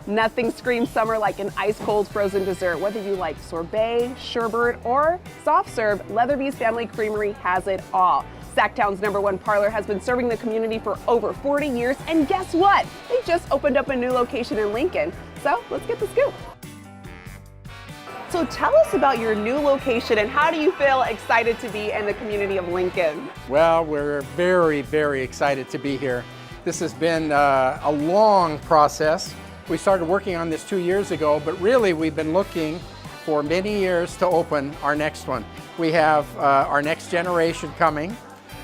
Nothing screams summer like an ice-cold frozen dessert. Whether you like sorbet, sherbet, or soft serve, Leatherby's Family Creamery has it all. Sacktown's #1 parlor has been serving the community for over 40 years, and guess what? They just opened up a new location in Lincoln. So let's get the scoop. So tell us about your new location and how do you feel excited to be in the community of Lincoln? Well, we're very, very excited to be here. This has been a long process. We started working on this 2 years ago, but really we've been looking for many years to open our next one. We have our next generation coming.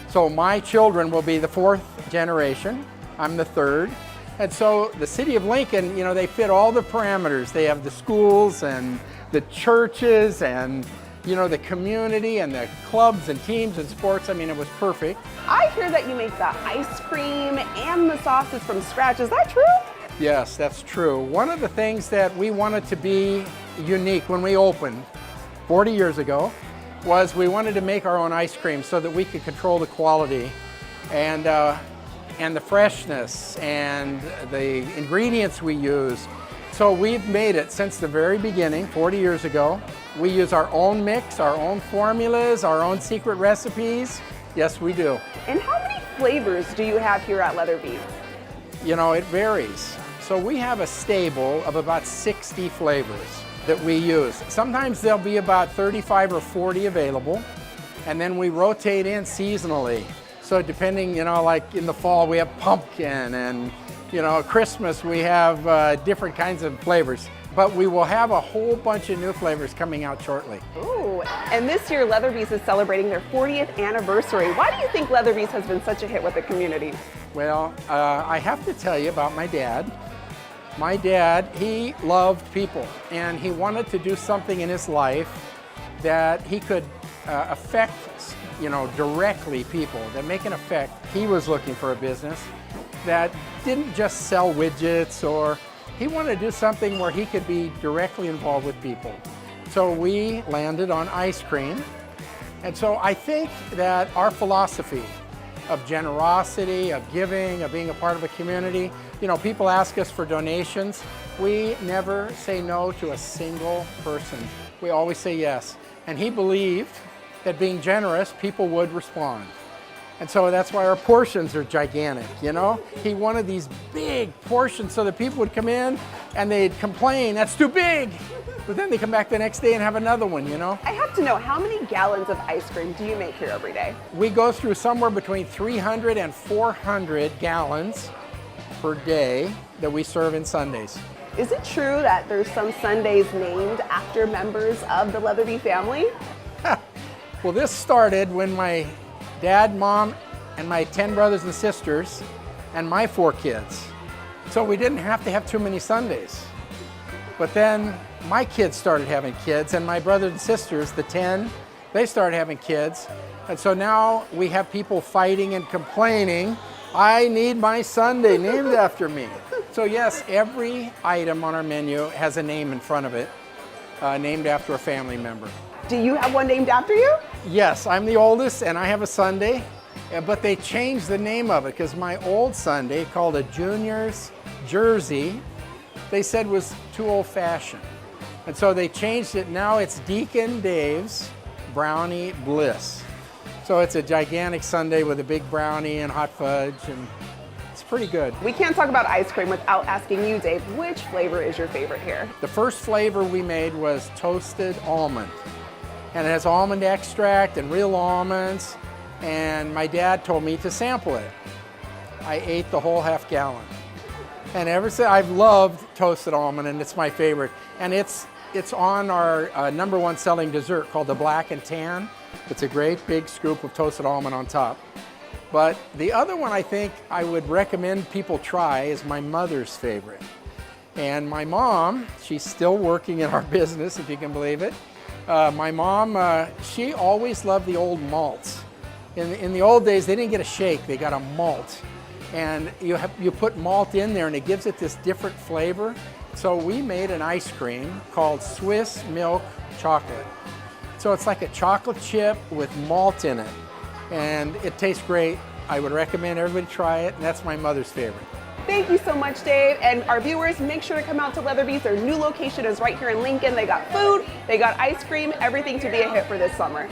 So my children will be the 4th generation. I'm the 3rd. And so the city of Lincoln, you know, they fit all the parameters. They have the schools and the churches and, you know, the community and the clubs and teams and sports. I mean, it was perfect. I hear that you make the ice cream and the sauces from scratch. Is that true? Yes, that's true. One of the things that we wanted to be unique when we opened 40 years ago was we wanted to make our own ice cream so that we could control the quality and the freshness and the ingredients we use. So we've made it since the very beginning, 40 years ago. We use our own mix, our own formulas, our own secret recipes. Yes, we do. And how many flavors do you have here at Leatherby? You know, it varies. So we have a stable of about 60 flavors that we use. Sometimes there'll be about 35 or 40 available, and then we rotate in seasonally. So depending, you know, like in the fall we have pumpkin, and you know, Christmas we have different kinds of flavors. But we will have a whole bunch of new flavors coming out shortly. Ooh, and this year Leatherby's is celebrating their 40th anniversary. Why do you think Leatherby's has been such a hit with the community? Well, I have to tell you about my dad. My dad, he loved people, and he wanted to do something in his life that he could affect, you know, directly people, that make an effect. He was looking for a business that didn't just sell widgets, or he wanted to do something where he could be directly involved with people. So we landed on ice cream. And so I think that our philosophy of generosity, of giving, of being a part of a community, you know, people ask us for donations. We never say no to a single person. We always say yes. And he believed that being generous, people would respond. And so that's why our portions are gigantic, you know? He wanted these big portions so that people would come in and they'd complain, that's too big. But then they come back the next day and have another one, you know? I have to know, how many gallons of ice cream do you make here every day? We go through somewhere between 300 and 400 gallons per day that we serve in Sundays. Is it true that there's some Sundays named after members of the Leatherby family? Well, this started when my dad, mom, and my 10 brothers and sisters, and my 4 kids. So we didn't have to have too many Sundays. But then my kids started having kids, and my brothers and sisters, the 10, they started having kids. And so now we have people fighting and complaining, I need my Sunday named after me. So yes, every item on our menu has a name in front of it, named after a family member. Do you have one named after you? Yes, I'm the oldest and I have a Sunday, but they changed the name of it because my old Sunday, called a Junior's Jersey, they said was too old-fashioned. And so they changed it. Now it's Deacon Dave's Brownie Bliss. So it's a gigantic sundae with a big brownie and hot fudge, and it's pretty good. We can't talk about ice cream without asking you, Dave, which flavor is your favorite here? The first flavor we made was toasted almond. And it has almond extract and real almonds. And my dad told me to sample it. I ate the whole half gallon. And ever since, I've loved toasted almond, and it's my favorite. And it's on our #1 selling dessert called the Black and Tan. It's a great big scoop of toasted almond on top. But the other one I think I would recommend people try is my mother's favorite. And my mom, she's still working in our business, if you can believe it. My mom, she always loved the old malts. In the old days, they didn't get a shake, they got a malt. And you put malt in there and it gives it this different flavor. So we made an ice cream called Swiss Milk Chocolate. So it's like a chocolate chip with malt in it. And it tastes great. I would recommend everybody try it, and that's my mother's favorite. Thank you so much, Dave. And our viewers, make sure to come out to Leatherby's. Their new location is right here in Lincoln. They got food, they got ice cream, everything to be a hit for this summer.